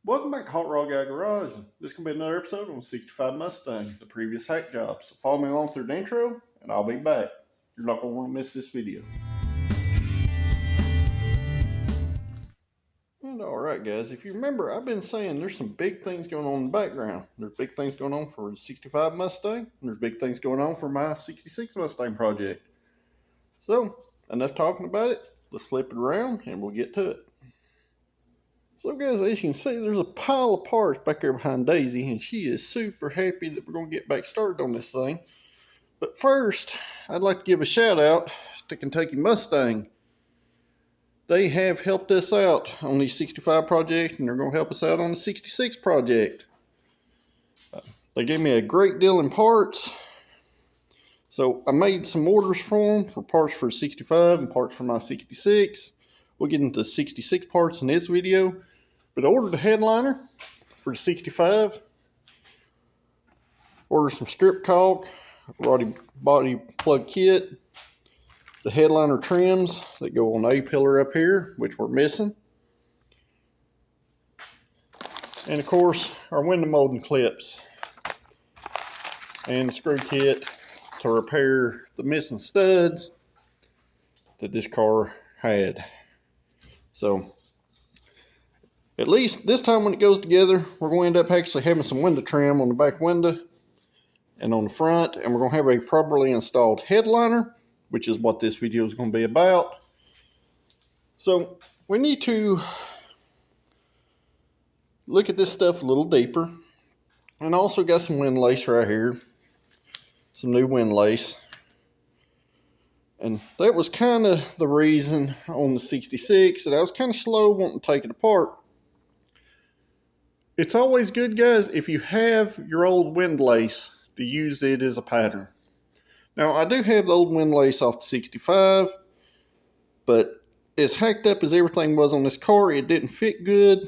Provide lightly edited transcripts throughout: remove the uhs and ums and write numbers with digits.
Welcome back to Hot Rod Guy Garage. This is going to be another episode on the 65 Mustang, the previous hack job. So follow me along through the intro, and I'll be back. You're not going to want to miss this video. And alright guys, if you remember, I've been saying there's some big things going on in the background. There's big things going on for the 65 Mustang, and there's big things going on for my 66 Mustang project. So, enough talking about it. Let's flip it around, and we'll get to it. So guys, as you can see, there's a pile of parts back there behind Daisy, and she is super happy that we're going to get back started on this thing. But first, I'd like to give a shout out to Kentucky Mustang. They have helped us out on the 65 project, and they're going to help us out on the 66 project. They gave me a great deal in parts. So I made some orders for them for parts for 65 and parts for my 66. We'll get into 66 parts in this video. But I ordered a headliner for the 65. Ordered some strip caulk, body plug kit, the headliner trims that go on the A-pillar up here, which we're missing. And of course, our window molding clips and the screw kit to repair the missing studs that this car had. So, at least this time when it goes together, we're going to end up actually having some window trim on the back window and on the front, and we're going to have a properly installed headliner, which is what this video is going to be about. So, we need to look at this stuff a little deeper. And I also got some wind lace right here, some new wind lace. And that was kind of the reason on the 66 that I was kind of slow wanting to take it apart. It's always good, guys, if you have your old wind lace to use it as a pattern. Now, I do have the old wind lace off the 65, but as hacked up as everything was on this car, it didn't fit good,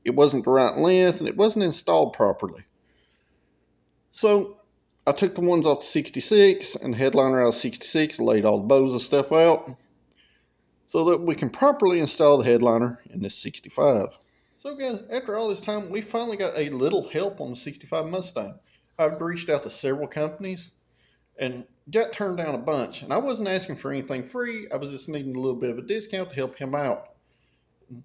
it wasn't the right length, and it wasn't installed properly. So, I took the ones off the 66 and the headliner out of 66, laid all the bows and stuff out so that we can properly install the headliner in this 65. So guys, after all this time, we finally got a little help on the 65 Mustang. I've reached out to several companies and got turned down a bunch. And I wasn't asking for anything free. I was just needing a little bit of a discount to help him out.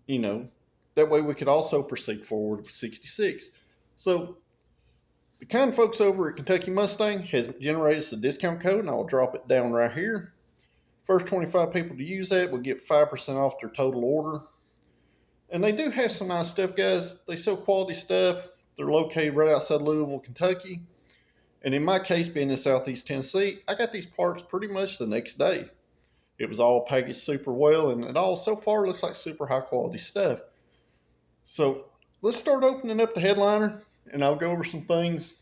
You know, that way we could also proceed forward with 66. So the kind folks over at Kentucky Mustang has generated us a discount code, and I'll drop it down right here. First 25 people to use that will get 5% off their total order. And they do have some nice stuff, guys. They sell quality stuff. They're located right outside Louisville, Kentucky. And in my case, being in Southeast Tennessee, I got these parts pretty much the next day. It was all packaged super well, and it all so far looks like super high quality stuff. So let's start opening up the headliner, and I'll go over some things,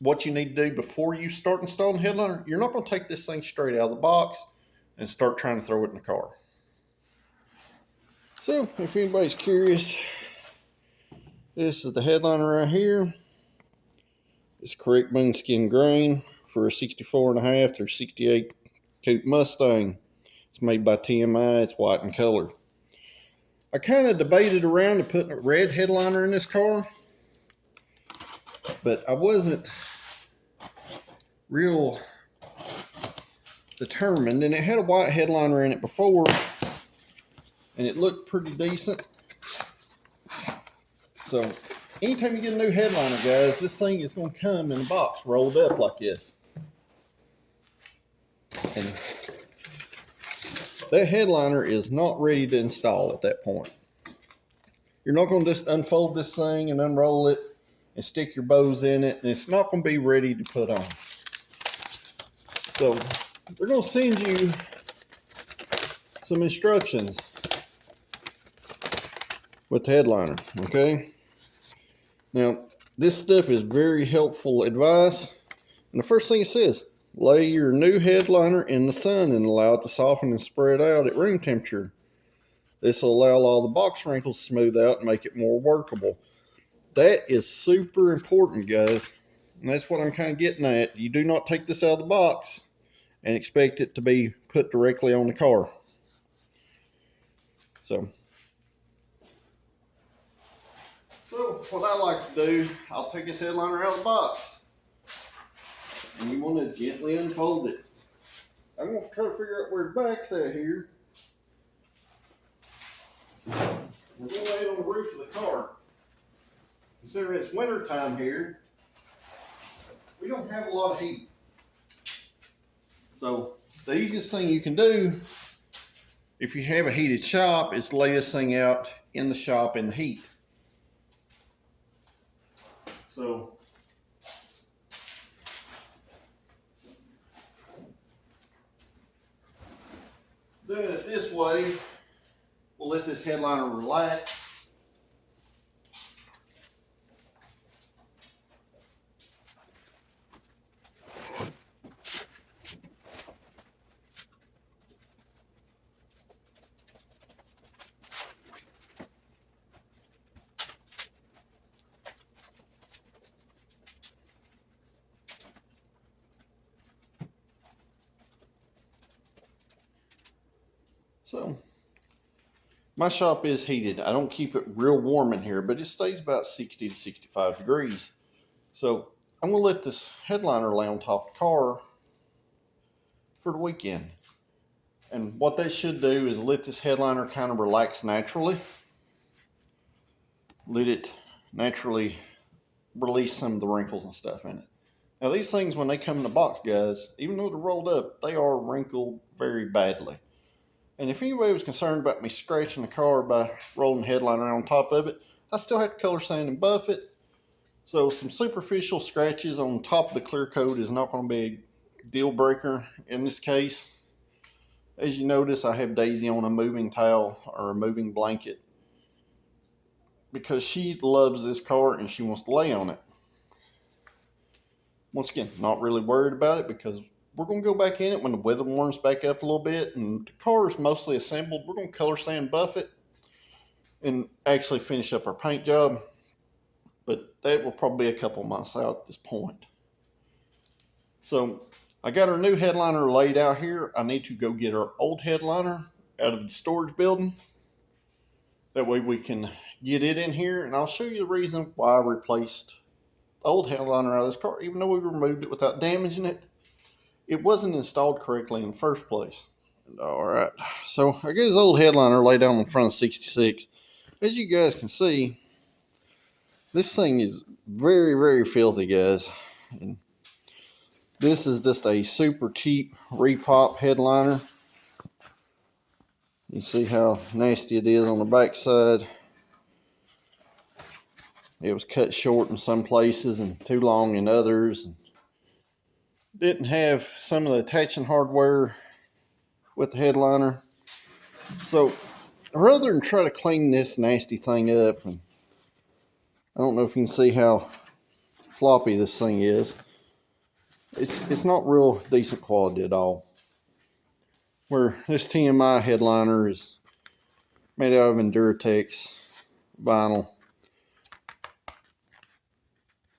what you need to do before you start installing the headliner. You're not going to take this thing straight out of the box and start trying to throw it in the car. So, if anybody's curious, this is the headliner right here. It's correct bone skin grain for a 64.5 through 68 coupe Mustang. It's made by TMI. It's white in color. I kind of debated around to putting a red headliner in this car, but I wasn't real determined. And it had a white headliner in it before, and it looked pretty decent. So, anytime you get a new headliner, guys, this thing is going to come in a box rolled up like this. And that headliner is not ready to install at that point. You're not going to just unfold this thing and unroll it and stick your bows in it, and it's not going to be ready to put on. So, we're going to send you some instructions with the headliner, okay? Now, this stuff is very helpful advice. And the first thing it says, lay your new headliner in the sun and allow it to soften and spread out at room temperature. This will allow all the box wrinkles to smooth out and make it more workable. That is super important, guys. And that's what I'm kind of getting at. You do not take this out of the box and expect it to be put directly on the car. So what I like to do, I'll take this headliner out of the box. And you want to gently unfold it. I'm going to try to figure out where the back's at here. We're going to lay it on the roof of the car. Considering it's winter time here, we don't have a lot of heat. So the easiest thing you can do if you have a heated shop is lay this thing out in the shop in the heat. So doing it this way, we'll let this headliner relax. So my shop is heated. I don't keep it real warm in here, but it stays about 60 to 65 degrees. So I'm going to let this headliner lay on top of the car for the weekend. And what that should do is let this headliner kind of relax naturally. Let it naturally release some of the wrinkles and stuff in it. Now these things, when they come in the box, guys, even though they're rolled up, they are wrinkled very badly. And if anybody was concerned about me scratching the car by rolling the headliner on top of it, I still have to color sand and buff it. So some superficial scratches on top of the clear coat is not going to be a deal breaker in this case. As you notice, I have Daisy on a moving towel or a moving blanket because she loves this car and she wants to lay on it. Once again, not really worried about it because we're going to go back in it when the weather warms back up a little bit and the car is mostly assembled. We're going to color sand buff it and actually finish up our paint job. But that will probably be a couple months out at this point. So I got our new headliner laid out here. I need to go get our old headliner out of the storage building. That way we can get it in here, and I'll show you the reason why I replaced the old headliner out of this car. Even though we removed it without damaging it, it wasn't installed correctly in the first place. All right, so I got this old headliner laid down in front of 66. As you guys can see, this thing is very, very filthy, guys. And this is just a super cheap repop headliner. You see how nasty it is on the back side. It was cut short in some places and too long in others. Didn't have some of the attaching hardware with the headliner. So rather than try to clean this nasty thing up, and I don't know if you can see how floppy this thing is. It's not real decent quality at all. Where this TMI headliner is made out of Enduratex vinyl.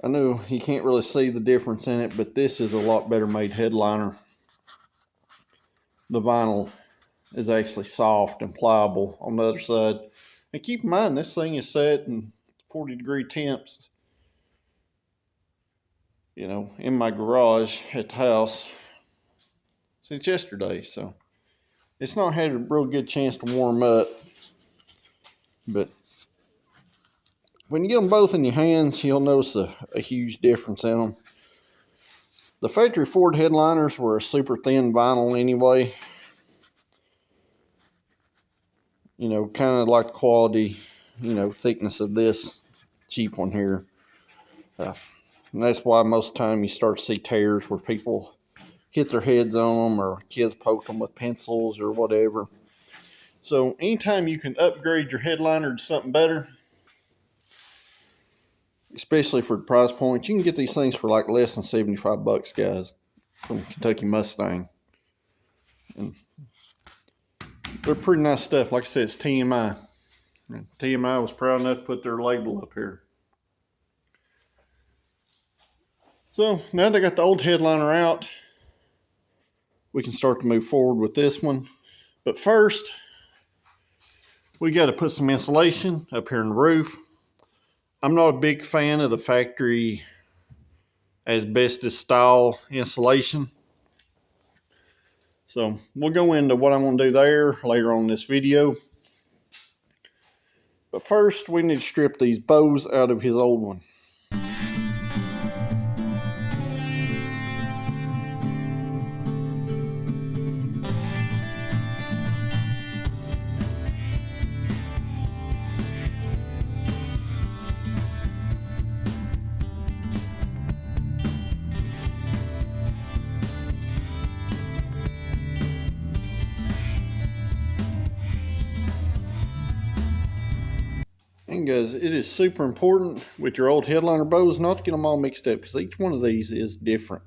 I know you can't really see the difference in it, but this is a lot better made headliner. The vinyl is actually soft and pliable on the other side. And keep in mind, this thing is set in 40-degree temps, you know, in my garage at the house since yesterday. So it's not had a real good chance to warm up. But when you get them both in your hands, you'll notice a huge difference in them. The factory Ford headliners were a super thin vinyl anyway. You know, kind of like the quality, you know, thickness of this cheap one here. And that's why most of the time you start to see tears where people hit their heads on them or kids poke them with pencils or whatever. So anytime you can upgrade your headliner to something better, especially for the price point, you can get these things for like less than 75 bucks, guys, from Kentucky Mustang. And they're pretty nice stuff. Like I said, it's TMI. And TMI was proud enough to put their label up here. So now they got the old headliner out, we can start to move forward with this one. But first, we got to put some insulation up here in the roof. I'm not a big fan of the factory asbestos style insulation. So we'll go into what I'm going to do there later on in this video. But first, we need to strip these bows out of his old one. And guys, it is super important with your old headliner bows not to get them all mixed up, because each one of these is different.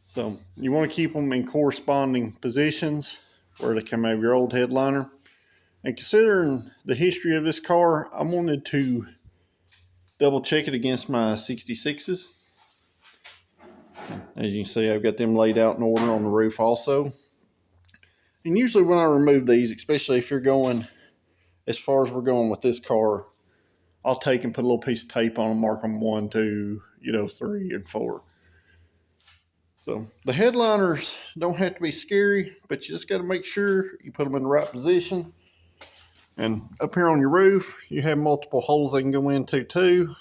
So you want to keep them in corresponding positions where they come out of your old headliner. And considering the history of this car, I wanted to double check it against my 66s. As you can see, I've got them laid out in order on the roof also. And usually when I remove these, especially if you're going as far as we're going with this car, I'll take and put a little piece of tape on them, mark them 1, 2, 3, and 4. So the headliners don't have to be scary, but you just got to make sure you put them in the right position. And up here on your roof, you have multiple holes they can go into too.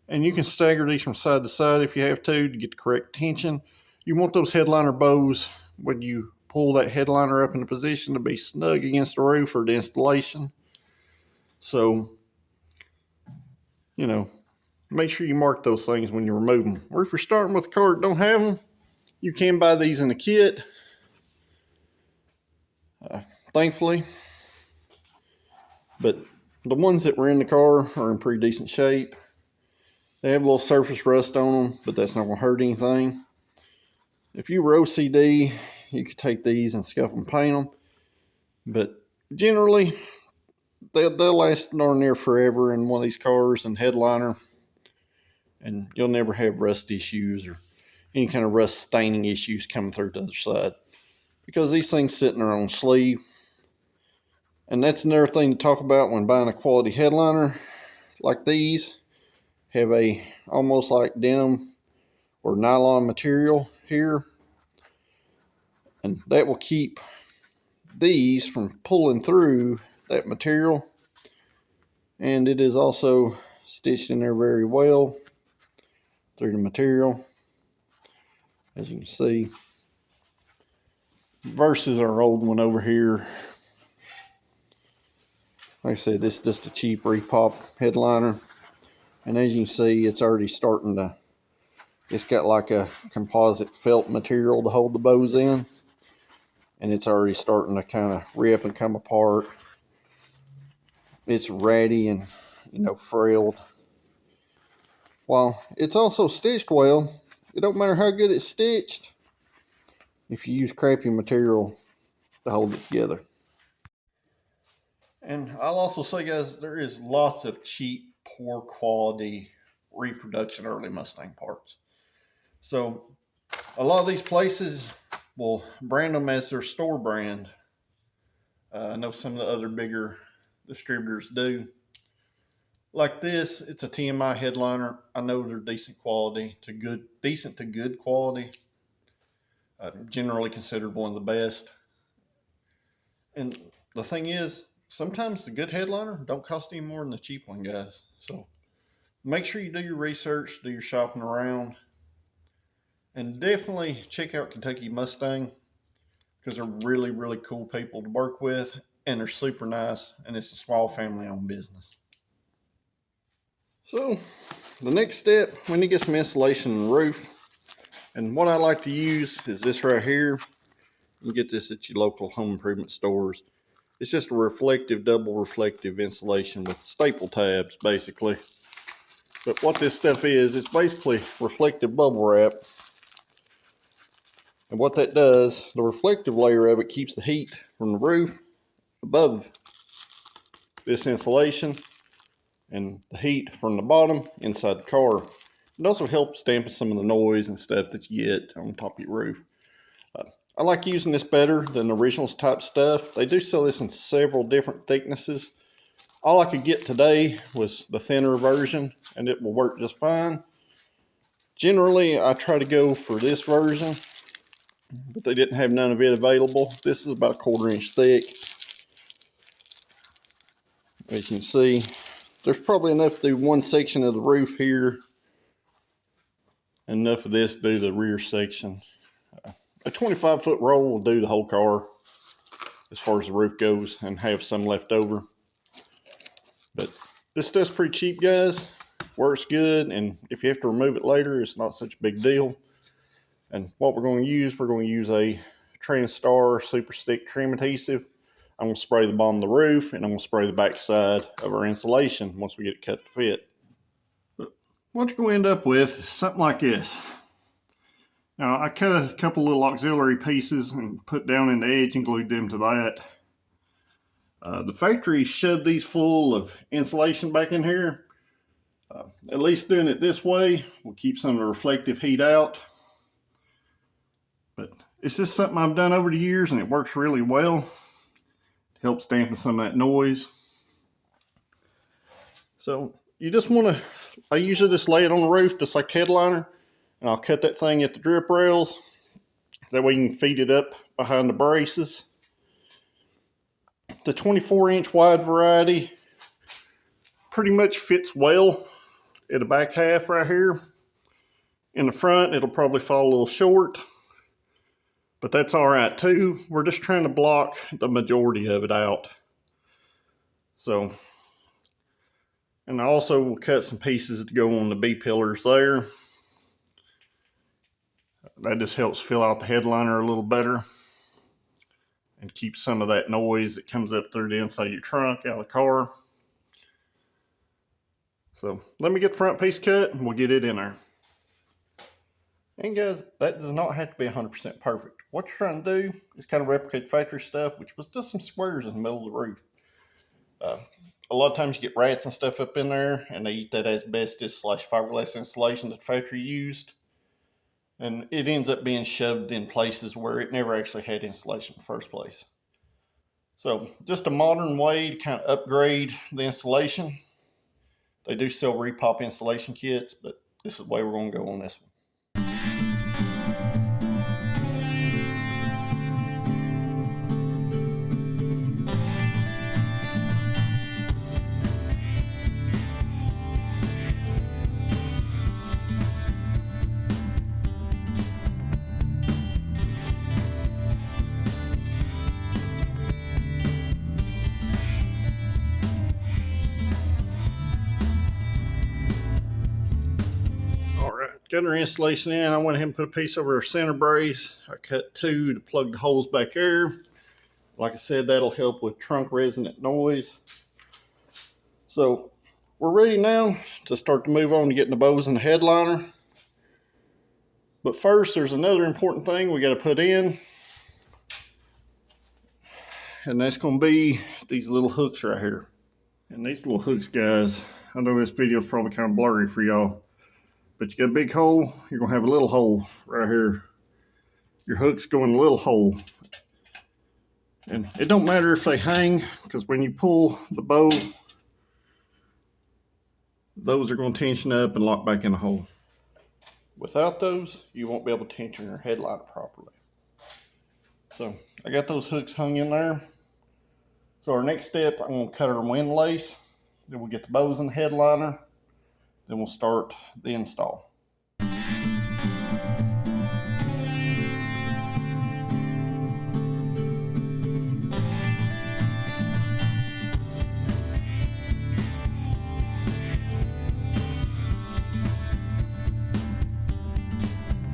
And you can stagger these from side to side if you have to get the correct tension. You want those headliner bows, when you pull that headliner up into position, to be snug against the roof for the installation. So, make sure you mark those things when you remove them. Or if you're starting with a car that don't have them, you can buy these in a kit. Thankfully. But the ones that were in the car are in pretty decent shape. They have a little surface rust on them, but that's not going to hurt anything. If you were OCD, you could take these and scuff and paint them. But generally, they'll last darn near forever in one of these cars and headliner. And you'll never have rust issues or any kind of rust staining issues coming through the other side, because these things sit in their own sleeve. And that's another thing to talk about when buying a quality headliner like these. Have a almost like denim or nylon material here, and that will keep these from pulling through that material. And it is also stitched in there very well through the material, as you can see, versus our old one over here. Like I said, this is just a cheap repop headliner. And as you can see, it's already starting to, it's got like a composite felt material to hold the bows in. And it's already starting to kind of rip and come apart. It's ratty and, frailed. While it's also stitched well, it don't matter how good it's stitched if you use crappy material to hold it together. And I'll also say, guys, there is lots of cheap, poor quality reproduction early Mustang parts. So a lot of these places will brand them as their store brand. I know some of the other bigger distributors do. Like this, it's a TMI headliner. I know they're decent quality to good, decent to good quality. Generally considered one of the best. And the thing is, sometimes the good headliner don't cost any more than the cheap one, guys. So make sure you do your research, do your shopping around, and definitely check out Kentucky Mustang, because they're really, really cool people to work with, and they're super nice, and it's a small family-owned business. So the next step, we need to get some insulation on the roof. And what I like to use is this right here. You get this at your local home improvement stores. It's just a reflective, double reflective insulation with staple tabs, basically. But what this stuff is, it's basically reflective bubble wrap. And what that does, the reflective layer of it keeps the heat from the roof above this insulation, and the heat from the bottom inside the car. It also helps dampen some of the noise and stuff that you get on top of your roof. I like using this better than the original type stuff. They do sell this in several different thicknesses. All I could get today was the thinner version, and it will work just fine. Generally, I try to go for this version, but they didn't have none of it available. This is about a 1/4 inch thick. As you can see, there's probably enough to do one section of the roof here, and enough of this to do the rear section. A 25-foot roll will do the whole car as far as the roof goes, and have some left over. But this stuff's pretty cheap, guys. Works good, and if you have to remove it later, it's not such a big deal. And what we're going to use a Transtar Super Stick trim adhesive. I'm going to spray the bottom of the roof, and I'm going to spray the back side of our insulation once we get it cut to fit. But what you're going to end up with is something like this. Now, I cut a couple little auxiliary pieces and put down in the edge and glued them to that. The factory shoved these full of insulation back in here. At least doing it this way will keep some of the reflective heat out. But it's just something I've done over the years, and it works really well. It helps dampen some of that noise. So you just want to, I usually just lay it on the roof just like headliner, and I'll cut that thing at the drip rails. That way you can feed it up behind the braces. The 24-inch wide variety pretty much fits well at the back half right here. In the front, it'll probably fall a little short, but that's all right too. We're just trying to block the majority of it out. So, and I also will cut some pieces to go on the B pillars there. That just helps fill out the headliner a little better and keep some of that noise that comes up through the inside of your trunk out of the car. So let me get the front piece cut and we'll get it in there. And guys, that does not have to be 100% perfect. What you're trying to do is kind of replicate factory stuff, which was just some squares in the middle of the roof. A lot of times you get rats and stuff up in there, and they eat that asbestos / fiberglass insulation that the factory used. And it ends up being shoved in places where it never actually had insulation in the first place. So just a modern way to kind of upgrade the insulation. They do sell repop insulation kits, but this is the way we're going to go on this one. Got our insulation in. I went ahead and put a piece over our center brace. I cut 2 to plug the holes back there. Like I said, that'll help with trunk resonant noise. So we're ready now to start to move on to getting the bows in the headliner. But first, there's another important thing we got to put in. And that's going to be these little hooks right here. And these little hooks, guys, I know this video is probably kind of blurry for y'all. But you got a big hole, you're going to have a little hole right here. Your hooks go in a little hole. And it don't matter if they hang, because when you pull the bow, those are going to tension up and lock back in the hole. Without those, you won't be able to tension your headliner properly. So I got those hooks hung in there. So our next step, I'm going to cut our wind lace. Then we'll get the bows in the headliner. Then we'll start the install.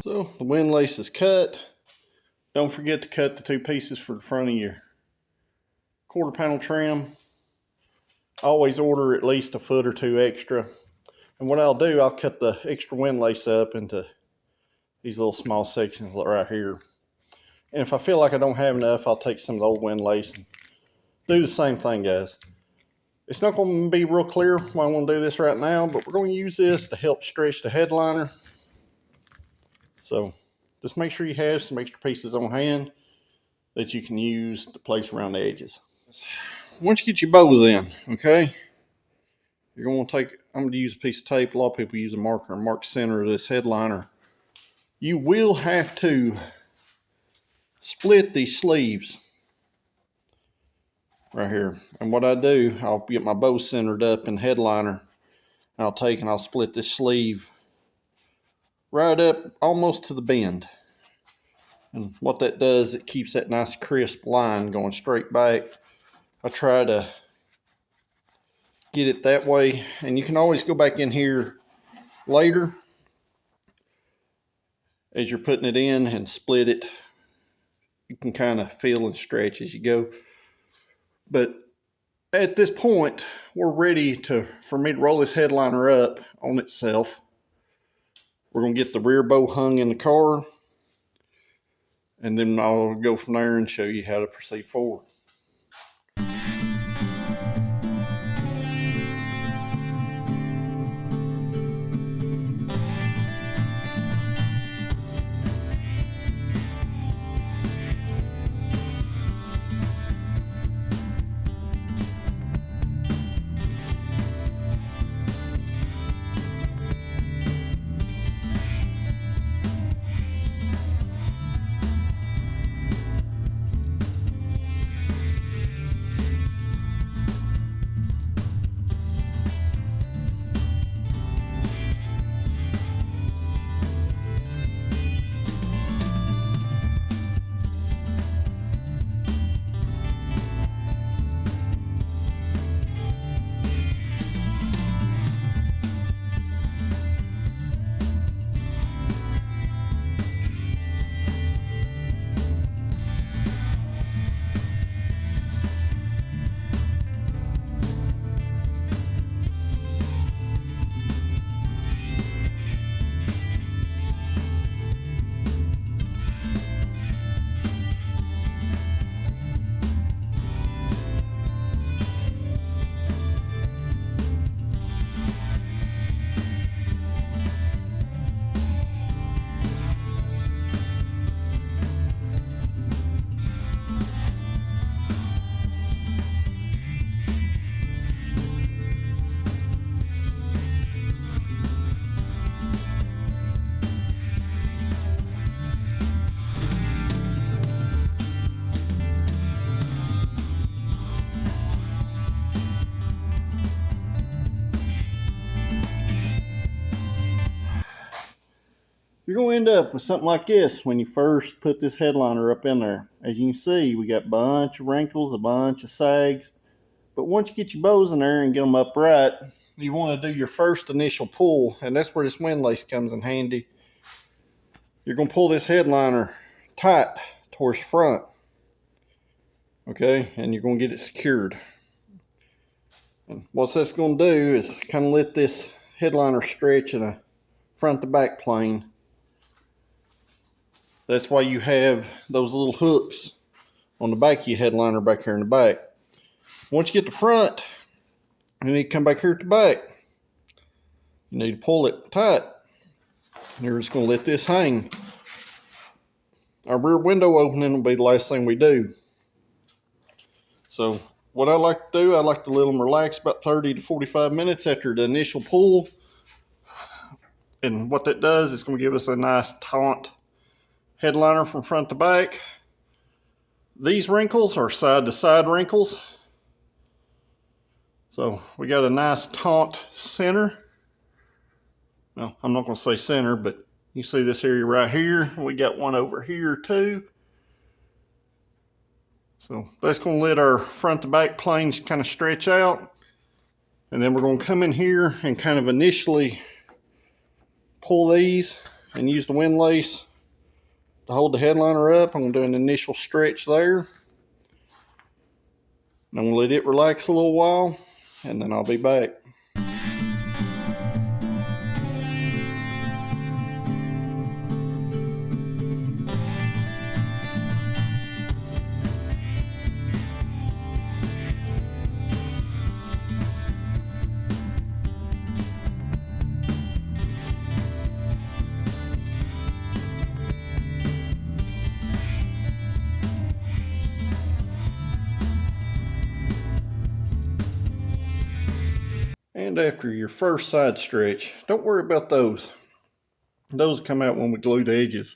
So the wind lace is cut. Don't forget to cut the 2 pieces for the front of your quarter panel trim. Always order at least a foot or 2 extra. And what I'll do, I'll cut the extra wind lace up into these little small sections right here. And if I feel like I don't have enough, I'll take some of the old wind lace and do the same thing, guys. It's not going to be real clear why I want to do this right now, but we're going to use this to help stretch the headliner. So just make sure you have some extra pieces on hand that you can use to place around the edges. once you get your bows in, okay, you're going to take, I'm going to use a piece of tape. A lot of people use a marker and mark the center of this headliner. You will have to split these sleeves right here. And what I do, I'll get my bow centered up in headliner. And I'll take and I'll split this sleeve right up almost to the bend. And what that does, it keeps that nice crisp line going straight back. I try to get it that way, and you can always go back in here later as you're putting it in and split it. You can kind of feel and stretch as you go. But at this point, we're ready for me to roll this headliner up on itself. We're going to get the rear bow hung in the car, and then I'll go from there and show you how to proceed forward. You're going to end up with something like this when you first put this headliner up in there. As you can see, we got a bunch of wrinkles, a bunch of sags. But once you get your bows in there and get them upright, you want to do your first initial pull, and that's where this windlace comes in handy. You're going to pull this headliner tight towards the front, okay, and you're going to get it secured. And what that's going to do is kind of let this headliner stretch in a front to back plane. That's why you have those little hooks on the back of your headliner back here in the back. Once you get the front, you need to come back here at the back. You need to pull it tight. You're just going to let this hang. Our rear window opening will be the last thing we do. So what I like to do, I like to let them relax about 30 to 45 minutes after the initial pull. And what that does is going to give us a nice taut headliner from front to back. These wrinkles are side to side wrinkles. So we got a nice taut center. Well, I'm not going to say center, but you see this area right here. We got one over here too. So that's going to let our front to back planes kind of stretch out. And then we're going to come in here and kind of initially pull these and use the windlace to hold the headliner up. I'm going to do an initial stretch there. And I'm going to let it relax a little while, and then I'll be back. And after your first side stretch, don't worry about those. Those come out when we glue the edges.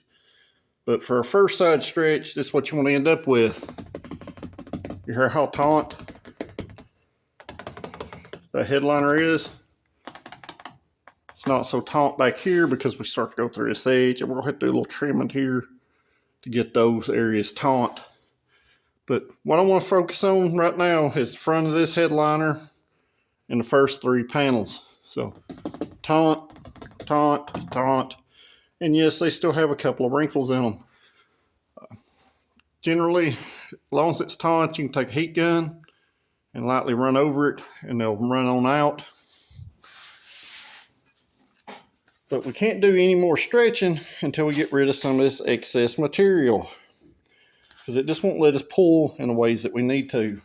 But for our first side stretch, this is what you want to end up with. You hear how taut the headliner is? It's not so taut back here because we start to go through this edge, and we're going to have to do a little trimming here to get those areas taut. But what I want to focus on right now is the front of this headliner and the first 3 panels. So taut, taut, taut. And yes, they still have a couple of wrinkles in them. Generally, as long as it's taut, you can take a heat gun and lightly run over it, and they'll run on out. But we can't do any more stretching until we get rid of some of this excess material, because it just won't let us pull in the ways that we need to.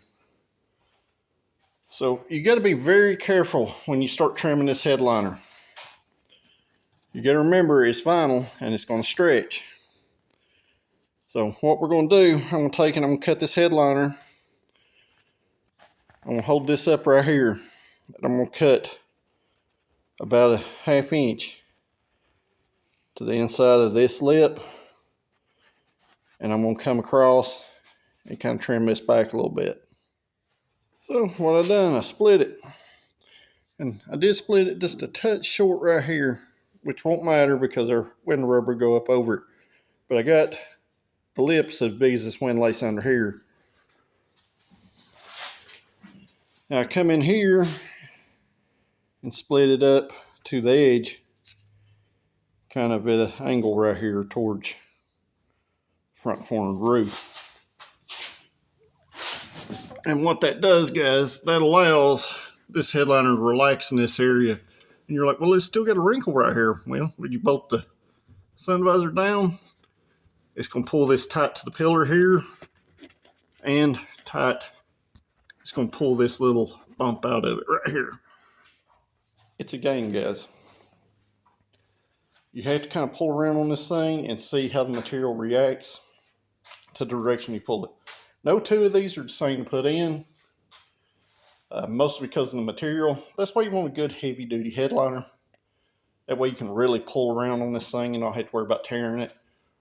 So you got to be very careful when you start trimming this headliner. You got to remember it's vinyl and it's going to stretch. So what we're going to do, I'm going to take and I'm going to cut this headliner. I'm going to hold this up right here, and I'm going to cut about a 1/2 inch to the inside of this lip, and I'm going to come across and kind of trim this back a little bit. So what I've done, I split it, and I did split it just a touch short right here, which won't matter because our wind rubber go up over it. But I got the lips as big as this windlace under here. Now I come in here and split it up to the edge, kind of at an angle right here towards front corner of the roof. And what that does, guys, that allows this headliner to relax in this area. And you're like, well, it's still got a wrinkle right here. Well, when you bolt the sun visor down, it's going to pull this tight to the pillar here, and tight. It's going to pull this little bump out of it right here. It's a game, guys. You have to kind of pull around on this thing and see how the material reacts to the direction you pull it. No 2 of these are the same to put in, mostly because of the material. That's why you want a good heavy-duty headliner. That way you can really pull around on this thing and not have to worry about tearing it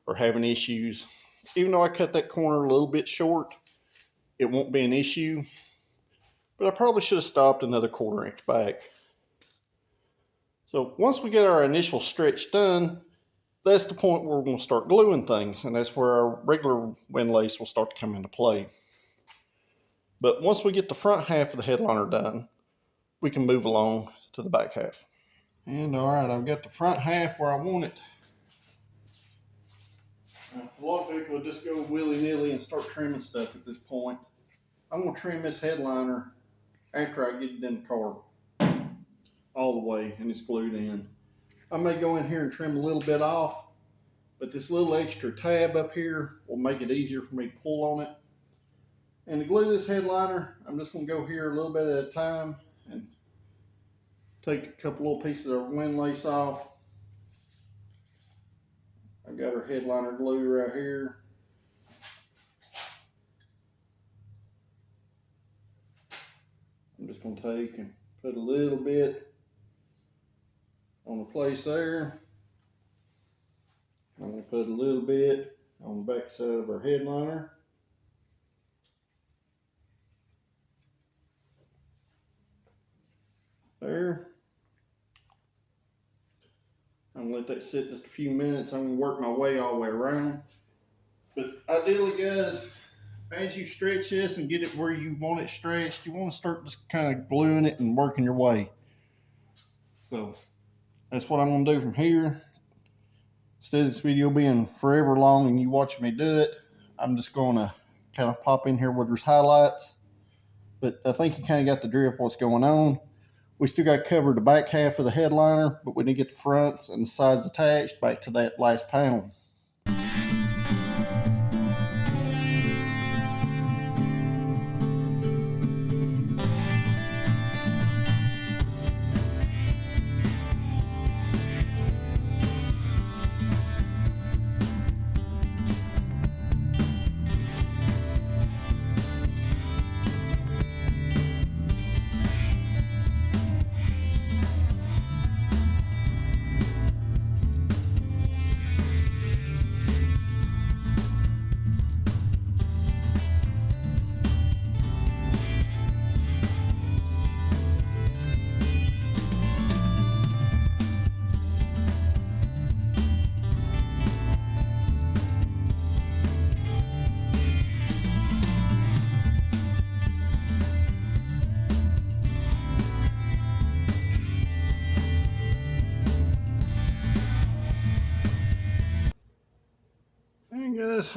or having issues. Even though I cut that corner a little bit short, it won't be an issue. But I probably should have stopped another 1/4 inch back. So once we get our initial stretch done, that's the point where we're going to start gluing things, and that's where our regular windlace will start to come into play. But once we get the front half of the headliner done, we can move along to the back half. And all right, I've got the front half where I want it. Now, a lot of people just go willy-nilly and start trimming stuff at this point. I'm going to trim this headliner after I get it in the car all the way and it's glued in. I may go in here and trim a little bit off, but this little extra tab up here will make it easier for me to pull on it. And to glue this headliner, I'm just going to go here a little bit at a time and take a couple little pieces of windlace off. I've got our headliner glue right here. I'm just going to take and put a little bit on the place there. I'm going to put a little bit on the back side of our headliner. There. I'm going to let that sit just a few minutes. I'm going to work my way all the way around. But ideally, guys, as you stretch this and get it where you want it stretched, you want to start just kind of gluing it and working your way. So that's what I'm going to do from here. Instead of this video being forever long and you watching me do it, I'm just going to kind of pop in here where there's highlights. But I think you kind of got the drift of what's going on. We still got to cover the back half of the headliner, but we need to get the fronts and the sides attached back to that last panel.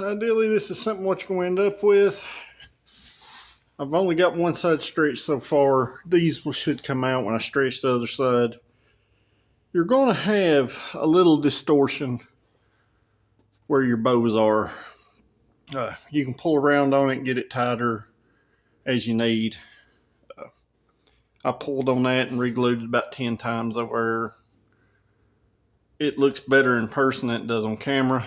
ideally this is something what you're going to end up with. I've only got one side stretched so far. These should come out when I stretch the other side. You're going to have a little distortion where your bows are. You can pull around on it and get it tighter as you need. I pulled on that and re-glued it about 10 times over. It looks better in person than it does on camera.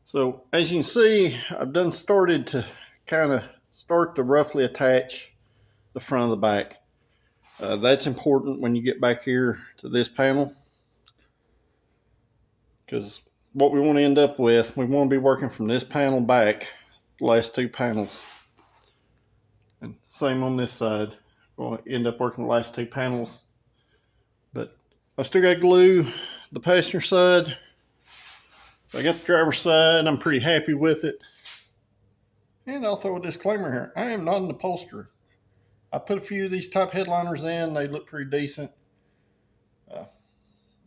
So as you can see, I've done started to kind of start to roughly attach the front of the back. That's important when you get back here to this panel, because what we want to end up with, we want to be working from this panel back, the last two panels. And same on this side. We'll end up working the last two panels. But I still got to glue the passenger side. So I got the driver's side. I'm pretty happy with it. And I'll throw a disclaimer here. I am not an upholsterer. I put a few of these top headliners in. They look pretty decent.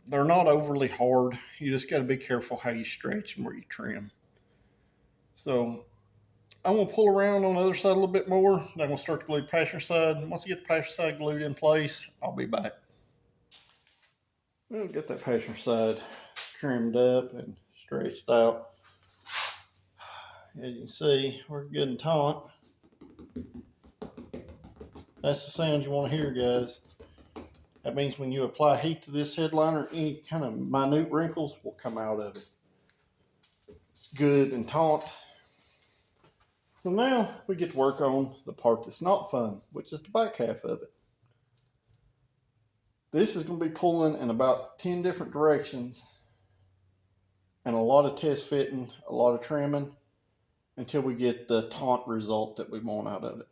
They're not overly hard. You just got to be careful how you stretch and where you trim. So I'm going to pull around on the other side a little bit more. Then I'm going to start to glue the passenger side. Once I get the passenger side glued in place, I'll be back. We'll get that passenger side trimmed up and stretched out. As you can see, we're good and taut. That's the sound you want to hear, guys. That means when you apply heat to this headliner, any kind of minute wrinkles will come out of it. It's good and taut. So now we get to work on the part that's not fun, which is the back half of it. This is going to be pulling in about 10 different directions and a lot of test fitting, a lot of trimming until we get the taut result that we want out of it.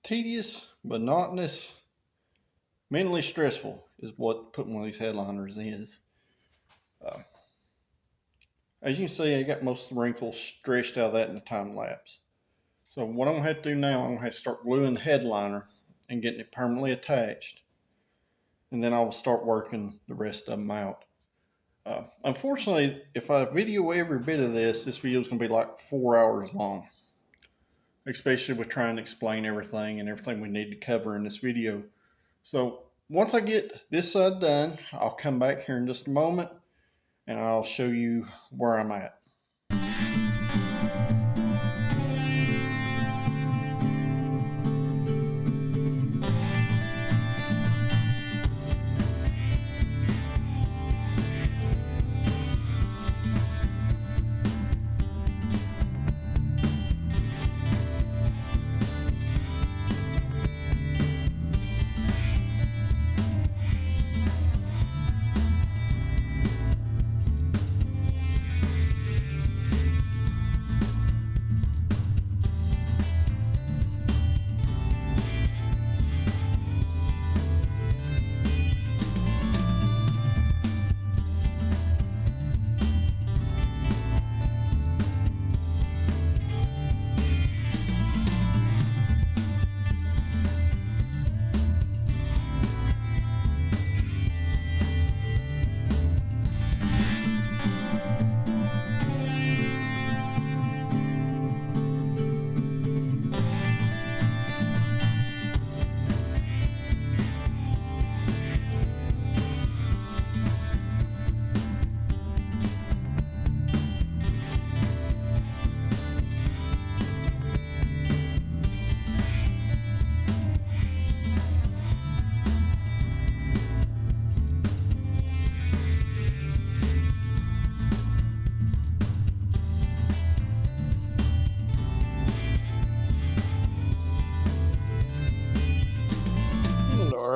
Tedious, monotonous, mentally stressful is what putting one of these headliners is. As you can see, I got most of the wrinkles stretched out of that in the time lapse. So what I'm going to have to do now, I'm going to have to start gluing the headliner and getting it permanently attached. And then I will start working the rest of them out. Unfortunately, if I video every bit of this video is going to be like 4 hours long. Especially with trying to explain everything and everything we need to cover in this video. So once I get this side done, I'll come back here in just a moment and I'll show you where I'm at.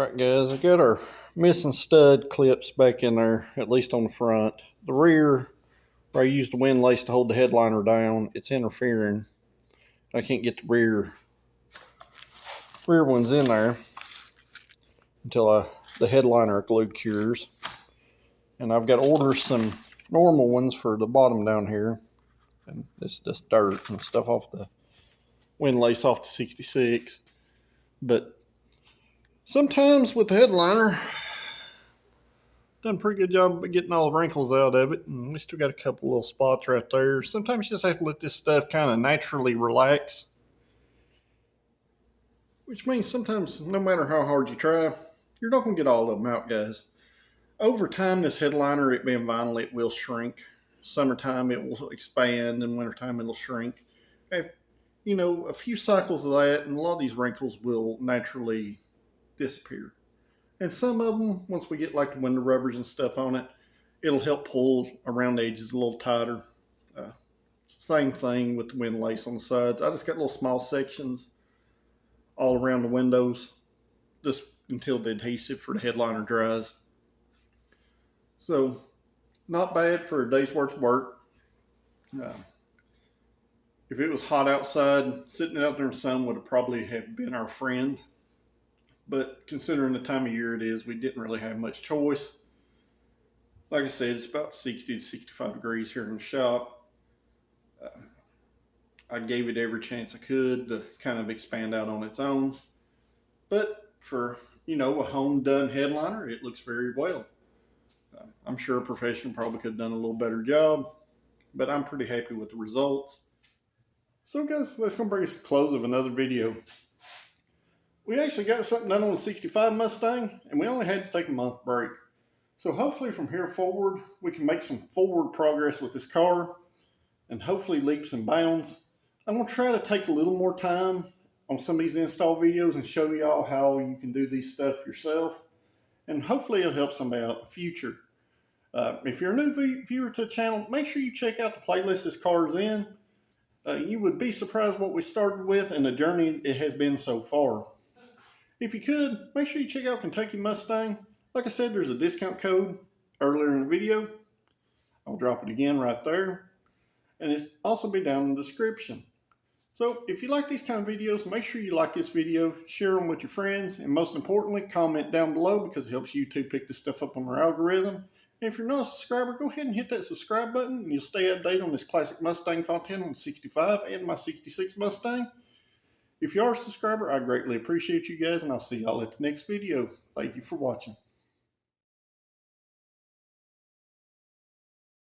Alright guys, I got our missing stud clips back in there, at least on the front. The rear, where I used the windlace to hold the headliner down, it's interfering. I can't get the rear ones in there until the headliner glue cures. And I've got to order some normal ones for the bottom down here. And it's just dirt and stuff off the windlace off the 66. But sometimes with the headliner, done a pretty good job of getting all the wrinkles out of it, and we still got a couple little spots right there. Sometimes you just have to let this stuff kind of naturally relax, which means sometimes no matter how hard you try, you're not going to get all of them out, guys. Over time, this headliner, it being vinyl, it will shrink. Summertime, it will expand, and wintertime, it'll shrink. You know, a few cycles of that, and a lot of these wrinkles will naturally disappear. And some of them, once we get like the window rubbers and stuff on it, it'll help pull around the edges a little tighter. Same thing with the windlace on the sides. I just got little small sections all around the windows, just until the adhesive for the headliner dries. So, not bad for a day's worth of work. If it was hot outside, sitting out there in the sun would have probably have been our friend. But considering the time of year it is, we didn't really have much choice. Like I said, it's about 60 to 65 degrees here in the shop. I gave it every chance I could to kind of expand out on its own. But for, you know, a home done headliner, it looks very well. I'm sure a professional probably could have done a little better job, but I'm pretty happy with the results. So guys, that's going to bring us to the close of another video. We actually got something done on the 65 Mustang, and we only had to take a month break. So hopefully from here forward, we can make some forward progress with this car, and hopefully leaps and bounds. I'm going to try to take a little more time on some of these install videos and show y'all how you can do these stuff yourself. And hopefully it'll help somebody out in the future. If you're a new viewer to the channel, make sure you check out the playlist this car is in. You would be surprised what we started with and the journey it has been so far. If you could, make sure you check out Kentucky Mustang. Like I said, there's a discount code earlier in the video. I'll drop it again right there. And it's also be down in the description. So if you like these kind of videos, make sure you like this video, share them with your friends, and most importantly, comment down below because it helps YouTube pick this stuff up on their algorithm. And if you're not a subscriber, go ahead and hit that subscribe button and you'll stay updated on this classic Mustang content on 65 and my 66 Mustang. If you are a subscriber, I greatly appreciate you guys, and I'll see y'all at the next video. Thank you for watching.